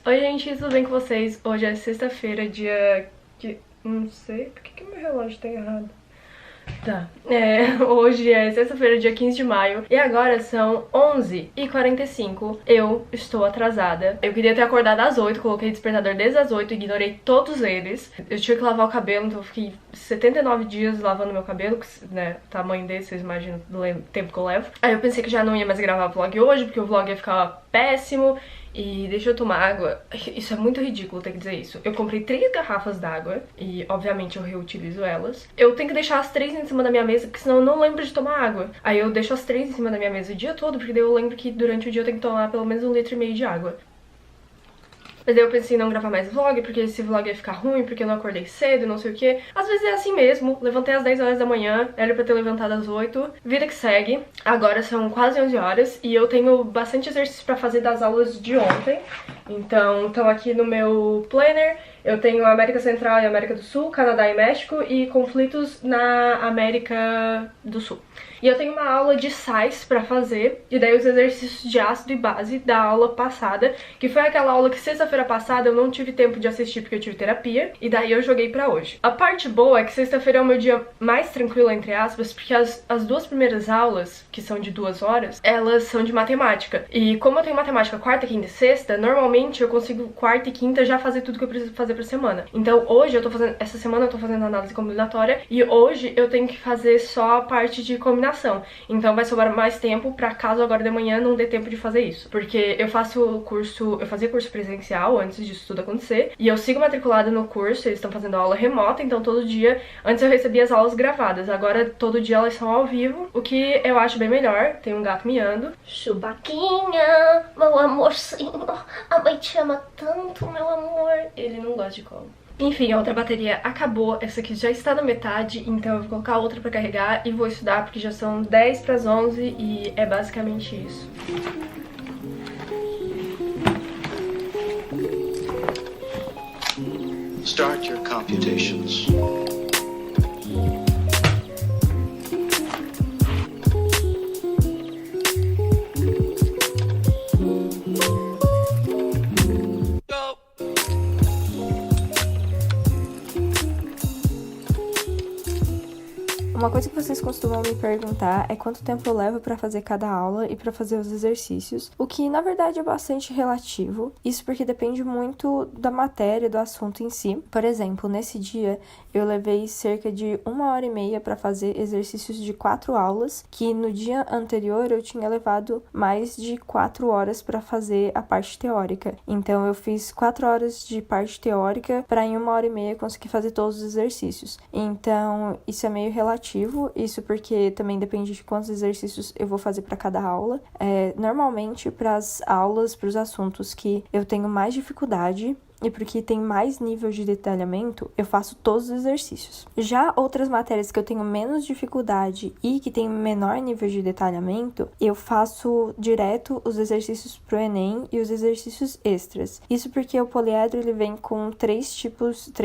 Oi gente, tudo bem com vocês? Hoje é sexta-feira, dia... Não sei, por que meu relógio tá errado? Tá, hoje é sexta-feira, dia 15 de maio, e agora são 11h45. Eu estou atrasada. Eu queria ter acordado às 8, coloquei despertador desde as 8, ignorei todos eles. Eu tive que lavar o cabelo, então eu fiquei 79 dias lavando meu cabelo, né, o tamanho desse, vocês imaginam o tempo que eu levo. Aí eu pensei que já não ia mais gravar vlog hoje, porque o vlog ia ficar péssimo. E deixa eu tomar água. Isso é muito ridículo ter que dizer isso. Eu comprei 3 garrafas d'água e, obviamente, eu reutilizo elas. Eu tenho que deixar as 3 em cima da minha mesa, porque senão eu não lembro de tomar água. Aí eu deixo as 3 em cima da minha mesa o dia todo, porque daí eu lembro que durante o dia eu tenho que tomar pelo menos 1,5 litro de água. Mas daí eu pensei em não gravar mais vlog, porque esse vlog ia ficar ruim, porque eu não acordei cedo, não sei o que. Às vezes é assim mesmo. Levantei às 10 horas da manhã, era pra ter levantado às 8. Vida que segue. Agora são quase 11 horas e eu tenho bastante exercício pra fazer das aulas de ontem. Então, estão aqui no meu planner. Eu tenho América Central e América do Sul, Canadá e México e conflitos na América do Sul. E eu tenho uma aula de sais pra fazer, e daí os exercícios de ácido e base da aula passada, que foi aquela aula que sexta-feira passada eu não tive tempo de assistir porque eu tive terapia, e daí eu joguei pra hoje. A parte boa é que sexta-feira é o meu dia mais tranquilo, entre aspas, porque as duas primeiras aulas, que são de 2 horas, elas são de matemática. E como eu tenho matemática quarta, quinta e sexta, normalmente eu consigo quarta e quinta já fazer tudo que eu preciso fazer pra semana. Então hoje eu tô fazendo, essa semana eu tô fazendo análise combinatória, e hoje eu tenho que fazer só a parte de combinação. Então vai sobrar mais tempo pra caso agora de manhã não dê tempo de fazer isso. Porque eu faço curso, eu fazia curso presencial antes disso tudo acontecer, e eu sigo matriculada no curso, eles estão fazendo aula remota, então todo dia, antes eu recebia as aulas gravadas, agora todo dia elas são ao vivo, o que eu acho bem melhor. Tem um gato miando. Chubaquinha, meu amorzinho, a mãe te ama tanto, meu amor. Ele não gosta de colo. Enfim, a outra bateria acabou, essa aqui já está na metade, então eu vou colocar outra pra carregar e vou estudar porque já são 10 para as 11 e é basicamente isso. Start your computations. Uma coisa que vocês costumam me perguntar é quanto tempo eu levo para fazer cada aula e para fazer os exercícios, o que na verdade é bastante relativo, isso porque depende muito da matéria, do assunto em si. Por exemplo, nesse dia eu levei cerca de 1h30 para fazer exercícios de 4 aulas, que no dia anterior eu tinha levado mais de 4 horas para fazer a parte teórica. Então eu fiz 4 horas de parte teórica para em 1h30 conseguir fazer todos os exercícios. Então isso é meio relativo. Isso porque também depende de quantos exercícios eu vou fazer para cada aula. Normalmente, para as aulas, para os assuntos que eu tenho mais dificuldade e porque tem mais nível de detalhamento, eu faço todos os exercícios. Já outras matérias que eu tenho menos dificuldade e que tem menor nível de detalhamento, eu faço direto os exercícios pro Enem e os exercícios extras. Isso porque o poliedro ele vem com 3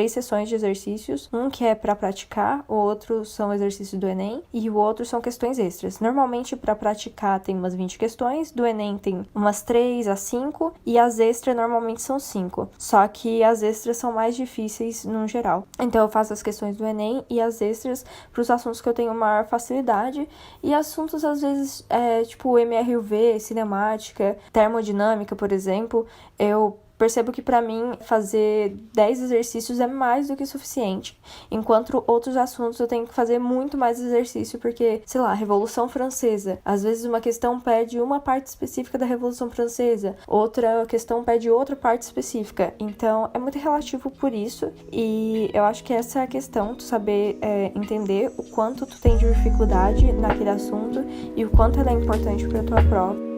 sessões de exercícios, um que é para praticar, o outro são exercícios do Enem e o outro são questões extras. Normalmente para praticar tem umas 20 questões, do Enem tem umas 3 a 5 e as extras normalmente são 5. Só que as extras são mais difíceis no geral. Então eu faço as questões do Enem e as extras para os assuntos que eu tenho maior facilidade, e assuntos às vezes tipo MRUV, cinemática, termodinâmica, por exemplo, eu percebo que para mim fazer 10 exercícios é mais do que suficiente, enquanto outros assuntos eu tenho que fazer muito mais exercício, porque, sei lá, Revolução Francesa, às vezes uma questão pede uma parte específica da Revolução Francesa, outra questão pede outra parte específica, então é muito relativo por isso, e eu acho que essa é a questão, tu saber entender o quanto tu tem de dificuldade naquele assunto e o quanto ela é importante para tua prova.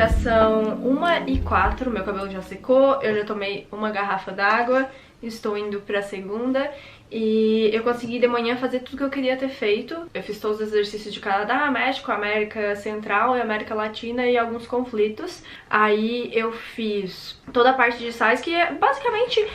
já são 1h04, meu cabelo já secou, eu já tomei uma garrafa d'água, estou indo pra segunda. E eu consegui de manhã fazer tudo que eu queria ter feito. Eu fiz todos os exercícios de Canadá, México, América Central e América Latina e alguns conflitos. Aí eu fiz toda a parte de sais, que é basicamente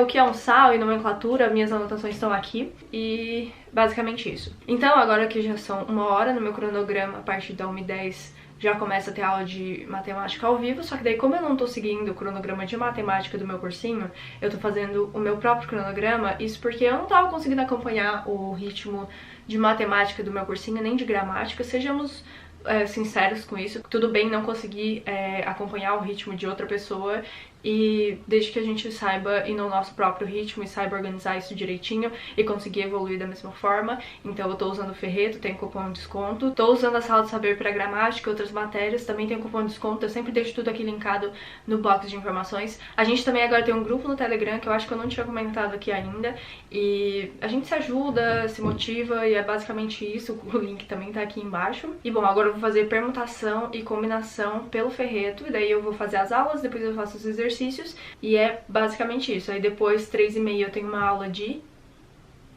o que é um sal e nomenclatura. Minhas anotações estão aqui e basicamente isso. Então agora que já são 1h no meu cronograma, a partir da 1h10 já começa a ter aula de matemática ao vivo, só que daí como eu não tô seguindo o cronograma de matemática do meu cursinho, eu tô fazendo o meu próprio cronograma, isso porque eu não tava conseguindo acompanhar o ritmo de matemática do meu cursinho, nem de gramática, sejamos sinceros com isso. Tudo bem não conseguir acompanhar o ritmo de outra pessoa, e desde que a gente saiba ir no nosso próprio ritmo e saiba organizar isso direitinho e conseguir evoluir da mesma forma. Então eu tô usando o Ferreto, tem cupom de desconto. Tô usando a Sala do Saber para gramática e outras matérias, também tem cupom de desconto. Eu sempre deixo tudo aqui linkado no box de informações. A gente também agora tem um grupo no Telegram, que eu acho que eu não tinha comentado aqui ainda, e a gente se ajuda, se motiva, e é basicamente isso. O link também tá aqui embaixo. E bom, agora eu vou fazer permutação e combinação pelo Ferreto, e daí eu vou fazer as aulas, depois eu faço os exercícios, e é basicamente isso. Aí depois, 3h30, eu tenho uma aula de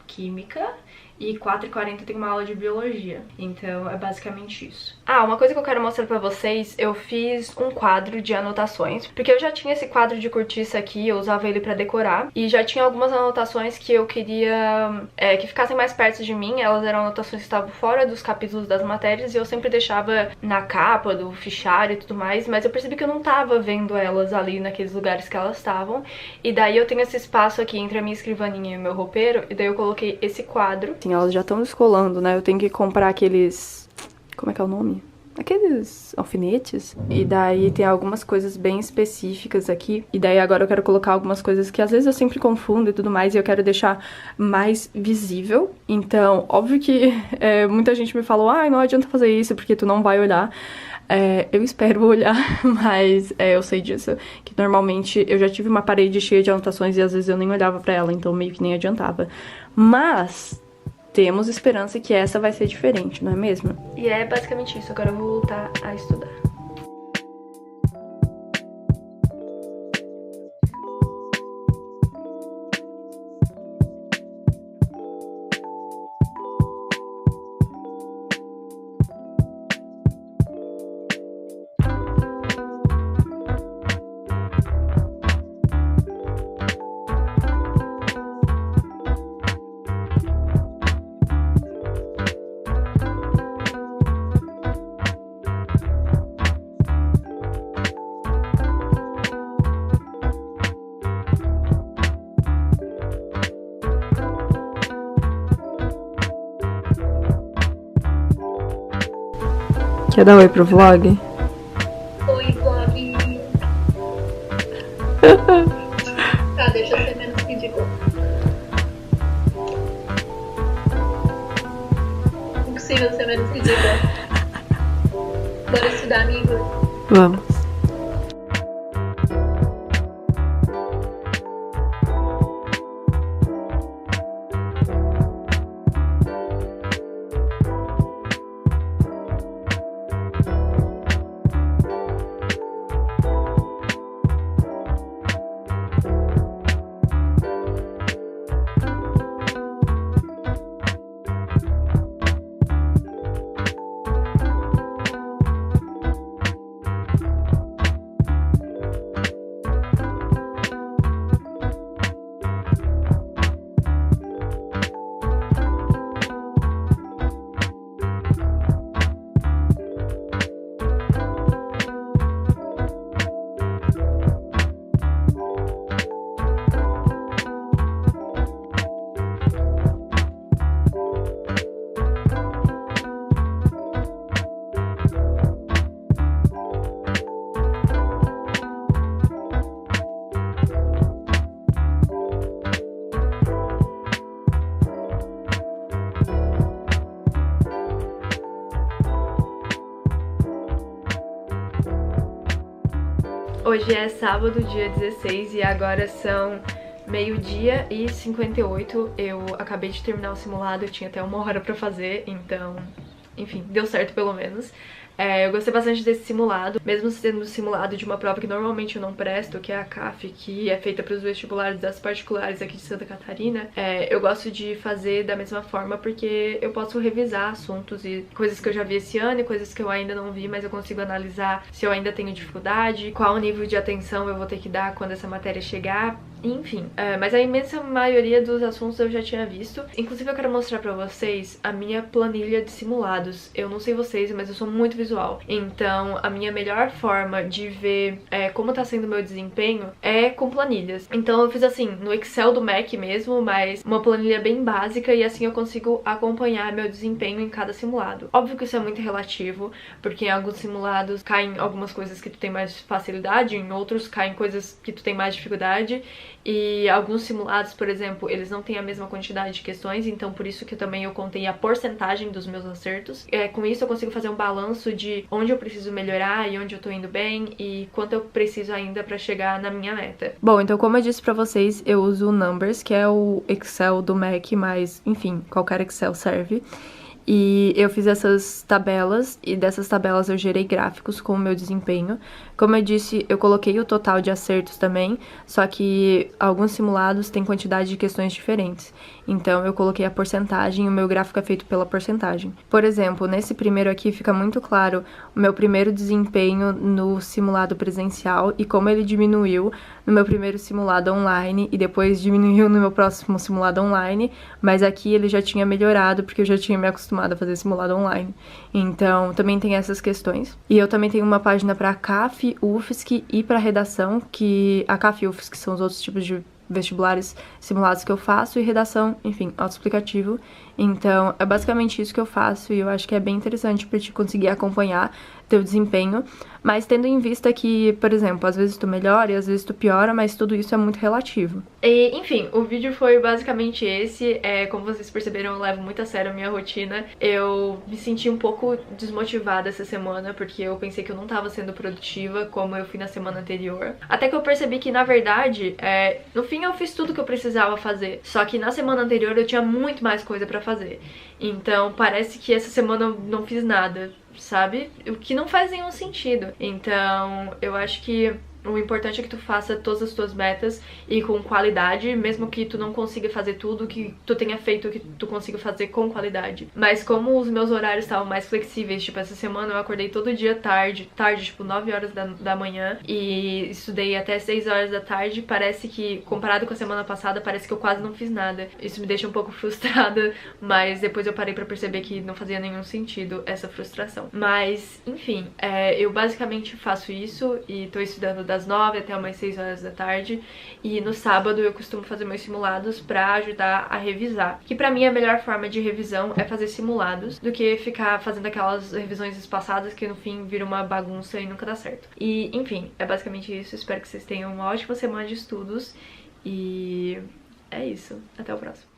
Química, e 4h40 tem uma aula de Biologia. Então é basicamente isso. Ah, uma coisa que eu quero mostrar pra vocês, eu fiz um quadro de anotações, porque eu já tinha esse quadro de cortiça aqui, eu usava ele pra decorar, e já tinha algumas anotações que eu queria que ficassem mais perto de mim. Elas eram anotações que estavam fora dos capítulos das matérias, e eu sempre deixava na capa do fichário e tudo mais, mas eu percebi que eu não tava vendo elas ali naqueles lugares que elas estavam, e daí eu tenho esse espaço aqui entre a minha escrivaninha e o meu roupeiro, e daí eu coloquei esse quadro. Elas já estão descolando, né? Eu tenho que comprar aqueles... Como é que é o nome? Aqueles alfinetes. E daí tem algumas coisas bem específicas aqui. E daí agora eu quero colocar algumas coisas que às vezes eu sempre confundo e tudo mais, e eu quero deixar mais visível. Então, óbvio que muita gente me falou, ah, não adianta fazer isso porque tu não vai olhar. Eu espero olhar, mas eu sei disso, que normalmente eu já tive uma parede cheia de anotações e às vezes eu nem olhava pra ela, então meio que nem adiantava. Mas temos esperança que essa vai ser diferente, não é mesmo? E é basicamente isso. Agora eu vou voltar a estudar. Quer dar oi pro vlog? Oi, vlog. Tá, deixa eu ser menos ridículo. Impossível ser menos ridículo. Bora estudar, amigo? Vamos. Hoje é sábado, dia 16, e agora são 12h e 58. Eu acabei de terminar o simulado, eu tinha até 1 hora pra fazer, então, enfim, deu certo pelo menos. Eu gostei bastante desse simulado, mesmo sendo simulado de uma prova que normalmente eu não presto, que é a CAF, que é feita para os vestibulares das particulares aqui de Santa Catarina. Eu gosto de fazer da mesma forma porque eu posso revisar assuntos e coisas que eu já vi esse ano e coisas que eu ainda não vi, mas eu consigo analisar se eu ainda tenho dificuldade, qual nível de atenção eu vou ter que dar quando essa matéria chegar. Enfim, mas a imensa maioria dos assuntos eu já tinha visto. Inclusive eu quero mostrar pra vocês a minha planilha de simulados. Eu não sei vocês, mas eu sou muito visual. Então a minha melhor forma de ver como tá sendo o meu desempenho é com planilhas. Então eu fiz assim, no Excel do Mac mesmo, mas uma planilha bem básica, e assim eu consigo acompanhar meu desempenho em cada simulado. Óbvio que isso é muito relativo, porque em alguns simulados caem algumas coisas que tu tem mais facilidade, em outros caem coisas que tu tem mais dificuldade. E alguns simulados, por exemplo, eles não têm a mesma quantidade de questões, então por isso que também eu contei a porcentagem dos meus acertos. Com isso eu consigo fazer um balanço de onde eu preciso melhorar e onde eu tô indo bem e quanto eu preciso ainda pra chegar na minha meta. Bom, então como eu disse pra vocês, eu uso o Numbers, que é o Excel do Mac, mas enfim, qualquer Excel serve. E eu fiz essas tabelas, e dessas tabelas eu gerei gráficos com o meu desempenho. Como eu disse, eu coloquei o total de acertos também, só que alguns simulados têm quantidade de questões diferentes. Então eu coloquei a porcentagem e o meu gráfico é feito pela porcentagem. Por exemplo, nesse primeiro aqui fica muito claro o meu primeiro desempenho no simulado presencial e como ele diminuiu no meu primeiro simulado online e depois diminuiu no meu próximo simulado online, mas aqui ele já tinha melhorado porque eu já tinha me acostumado a fazer simulado online. Então também tem essas questões. E eu também tenho uma página para CAF, UFSC e para redação, que a CAF e UFSC são os outros tipos de vestibulares simulados que eu faço, e redação, enfim, autoexplicativo. Então é basicamente isso que eu faço e eu acho que é bem interessante pra te conseguir acompanhar teu desempenho, mas tendo em vista que, por exemplo, às vezes tu melhora e às vezes tu piora, mas tudo isso é muito relativo. E, enfim, o vídeo foi basicamente esse. Como vocês perceberam, eu levo muito a sério a minha rotina. Eu me senti um pouco desmotivada essa semana, porque eu pensei que eu não tava sendo produtiva como eu fui na semana anterior. Até que eu percebi que, na verdade, no fim eu fiz tudo que eu precisava fazer, só que na semana anterior eu tinha muito mais coisa pra fazer. Então parece que essa semana eu não fiz nada, sabe? O que não faz nenhum sentido. Então eu acho que o importante é que tu faça todas as tuas metas e com qualidade, mesmo que tu não consiga fazer tudo, que tu tenha feito, que tu consiga fazer com qualidade. Mas como os meus horários estavam mais flexíveis, tipo, essa semana eu acordei todo dia tarde, tipo 9 horas da manhã, e estudei até 6 horas da tarde, parece que, comparado com a semana passada, parece que eu quase não fiz nada. Isso me deixa um pouco frustrada, mas depois eu parei pra perceber que não fazia nenhum sentido essa frustração. Mas, enfim, eu basicamente faço isso e tô estudando das 9 até umas 6 horas da tarde, e no sábado eu costumo fazer meus simulados pra ajudar a revisar, que pra mim a melhor forma de revisão é fazer simulados do que ficar fazendo aquelas revisões espaçadas que no fim vira uma bagunça e nunca dá certo. E enfim, é basicamente isso. Espero que vocês tenham uma ótima semana de estudos e é isso. Até o próximo.